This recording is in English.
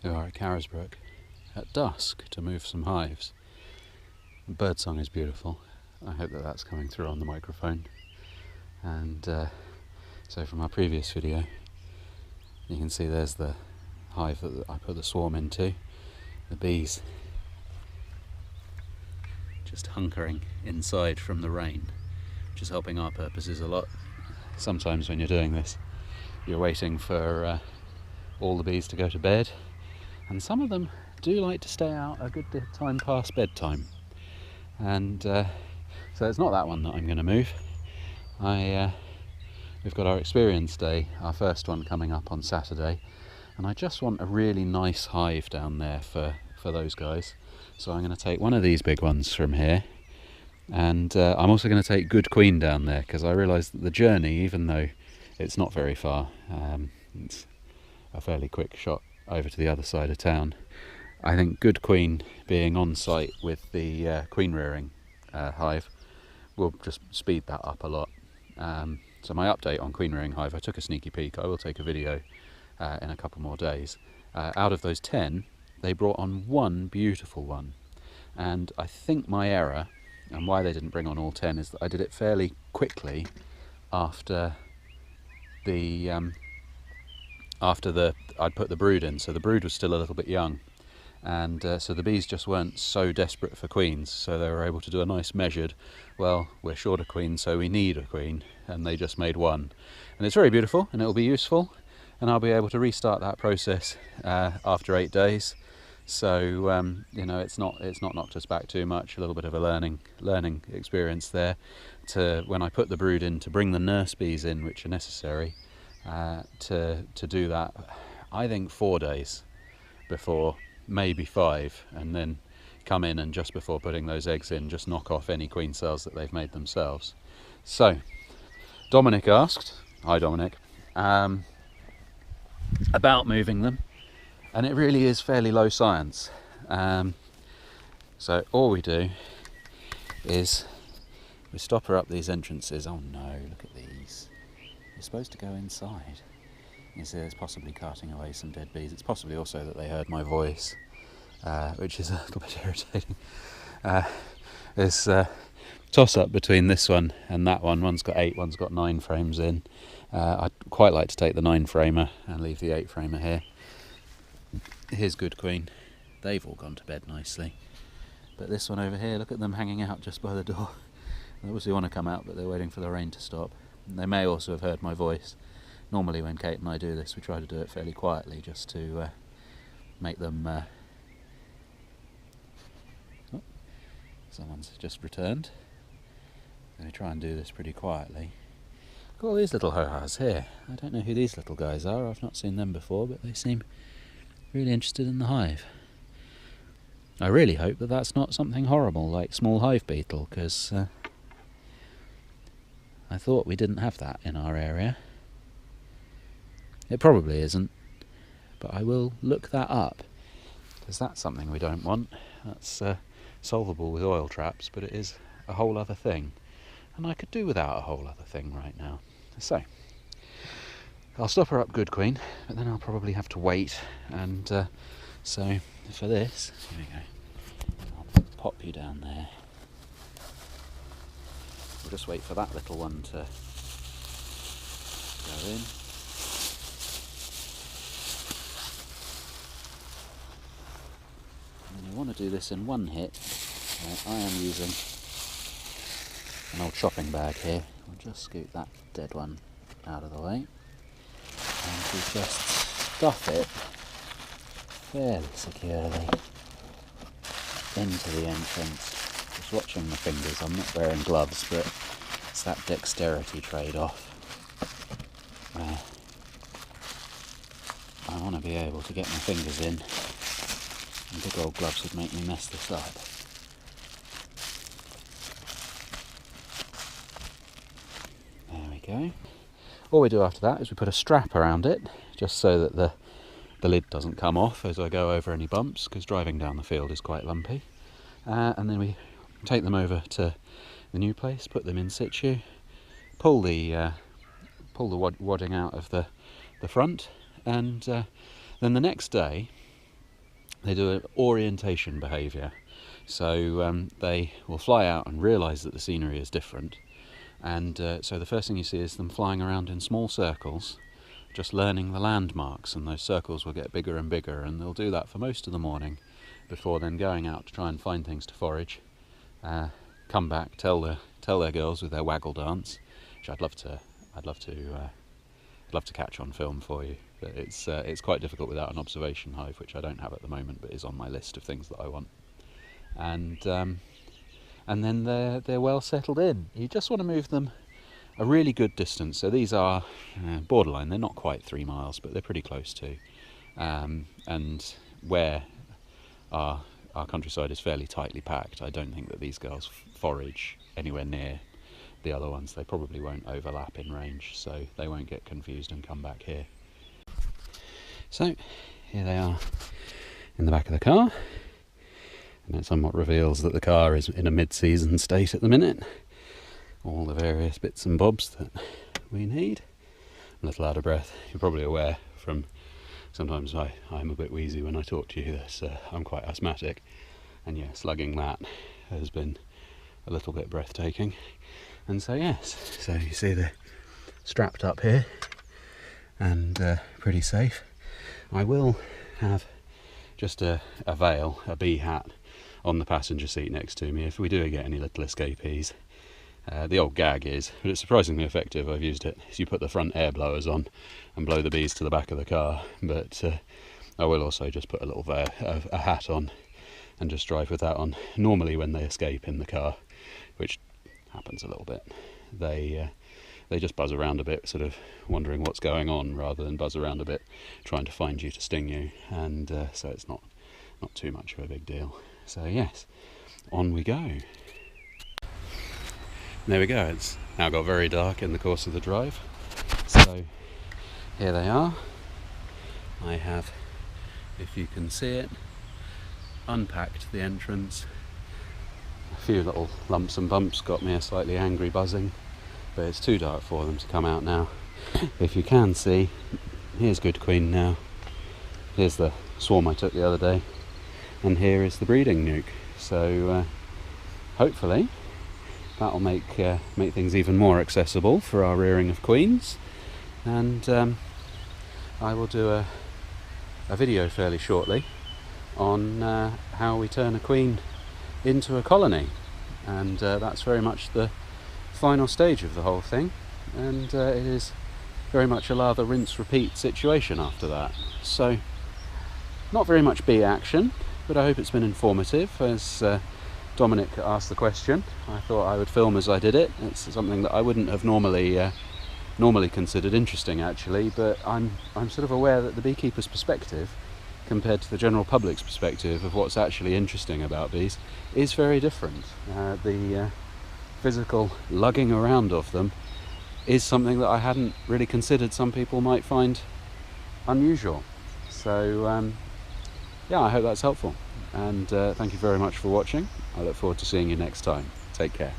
We are at Carisbrook at dusk to move some hives. The birdsong is beautiful. I hope that that's coming through on the microphone. And so from our previous video, you can see there's the hive that I put the swarm into. The bees just hunkering inside from the rain, which is helping our purposes a lot. Sometimes when you're doing this, you're waiting for all the bees to go to bed, and some of them do like to stay out a good time past bedtime. And so it's not that one that I'm going to move. We've got our experience day, our first one, coming up on Saturday, and I just want a really nice hive down there for those guys. So I'm going to take one of these big ones from here, and I'm also going to take Good Queen down there, because I realise that the journey, even though it's not very far, it's a fairly quick shot over to the other side of town, I think Good Queen being on site with the queen rearing hive will just speed that up a lot. So my update on queen rearing hive, I took a sneaky peek. I will take a video in a couple more days. Out of those 10, they brought on one beautiful one, and I think my error and why they didn't bring on all 10 is that I did it fairly quickly after I'd put the brood in, so the brood was still a little bit young, and so the bees just weren't so desperate for queens, so they were able to do a nice measured, well, we're short a queen, so we need a queen, and they just made one. And it's very beautiful, and it'll be useful, and I'll be able to restart that process after 8 days. So you know, it's not knocked us back too much. A little bit of a learning experience there, to when I put the brood in, to bring the nurse bees in, which are necessary. To do that, I think 4 days before, maybe 5, and then come in and just before putting those eggs in, just knock off any queen cells that they've made themselves. So Dominic asked, hi Dominic, about moving them, and it really is fairly low science. So all we do is we stop her up these entrances. Oh no, look at these. You're supposed to go inside. You see there's possibly carting away some dead bees. It's possibly also that they heard my voice, which is a little bit irritating. There's a toss-up between this one and that one. One's got 8, one's got 9 frames in. I'd quite like to take the 9 framer and leave the 8 framer here. Here's Good Queen. They've all gone to bed nicely. But this one over here, look at them hanging out just by the door. They obviously want to come out, but they're waiting for the rain to stop. They may also have heard my voice. Normally when Kate and I do this, we try to do it fairly quietly, just to make them... Oh, someone's just returned. We try and do this pretty quietly. Look at all these little ho-has here. I don't know who these little guys are. I've not seen them before, but they seem really interested in the hive. I really hope that that's not something horrible like small hive beetle, because I thought we didn't have that in our area. It probably isn't, but I will look that up, because that's something we don't want. That's solvable with oil traps, but it is a whole other thing, and I could do without a whole other thing right now. So I'll stop her up, Good Queen, but then I'll probably have to wait, and so for this, here we go, I'll pop you down there. We'll just wait for that little one to go in. And you want to do this in one hit. I am using an old shopping bag here. We'll just scoot that dead one out of the way. And we just stuff it fairly securely into the entrance. Just watching my fingers. I'm not wearing gloves, but it's that dexterity trade-off. I want to be able to get my fingers in, and big old gloves would make me mess this up. There we go. All we do after that is we put a strap around it, just so that the lid doesn't come off as I go over any bumps, because driving down the field is quite lumpy. And then we take them over to the new place, put them in situ, pull the wadding out of the front, and then the next day they do an orientation behaviour. So they will fly out and realise that the scenery is different, and so the first thing you see is them flying around in small circles, just learning the landmarks, and those circles will get bigger and bigger, and they'll do that for most of the morning before then going out to try and find things to forage, come back, tell their girls with their waggle dance, which I'd love to catch on film for you, but it's quite difficult without an observation hive, which I don't have at the moment, but is on my list of things that I want. And then they're well settled in. You just want to move them a really good distance. So these are borderline. They're not quite 3 miles, but they're pretty close to. And where our countryside is fairly tightly packed, I don't think that these girls forage anywhere near the other ones. They probably won't overlap in range, so they won't get confused and come back here. So here they are in the back of the car, and it somewhat reveals that the car is in a mid-season state at the minute. All the various bits and bobs that we need. I'm a little out of breath. You're probably aware from sometimes I'm a bit wheezy when I talk to you. I'm quite asthmatic, and yeah, slugging that has been a little bit breathtaking. And so yes, so you see they're strapped up here and pretty safe. I will have just a veil, a bee hat, on the passenger seat next to me if we do get any little escapees. The old gag is, but it's surprisingly effective, I've used it, is you put the front air blowers on and blow the bees to the back of the car, but I will also just put a little a hat on and just drive with that on. Normally when they escape in the car, which happens a little bit, they just buzz around a bit, sort of wondering what's going on, rather than buzz around a bit trying to find you to sting you, and so it's not too much of a big deal. So yes, on we go. There we go, it's now got very dark in the course of the drive, so here they are. I have, if you can see it, unpacked the entrance. A few little lumps and bumps got me a slightly angry buzzing, but it's too dark for them to come out now. If you can see, here's Good Queen now, here's the swarm I took the other day, and here is the breeding nuke. So hopefully that'll make things even more accessible for our rearing of queens, and I will do a video fairly shortly on how we turn a queen into a colony, and that's very much the final stage of the whole thing, and it is very much a lather, rinse, repeat situation after that. So not very much bee action, but I hope it's been informative. As Dominic asked the question, I thought I would film as I did it. It's something that I wouldn't have normally considered interesting, actually, but I'm sort of aware that the beekeeper's perspective compared to the general public's perspective of what's actually interesting about bees is very different. The physical lugging around of them is something that I hadn't really considered some people might find unusual. So yeah, I hope that's helpful, and thank you very much for watching. I look forward to seeing you next time. Take care.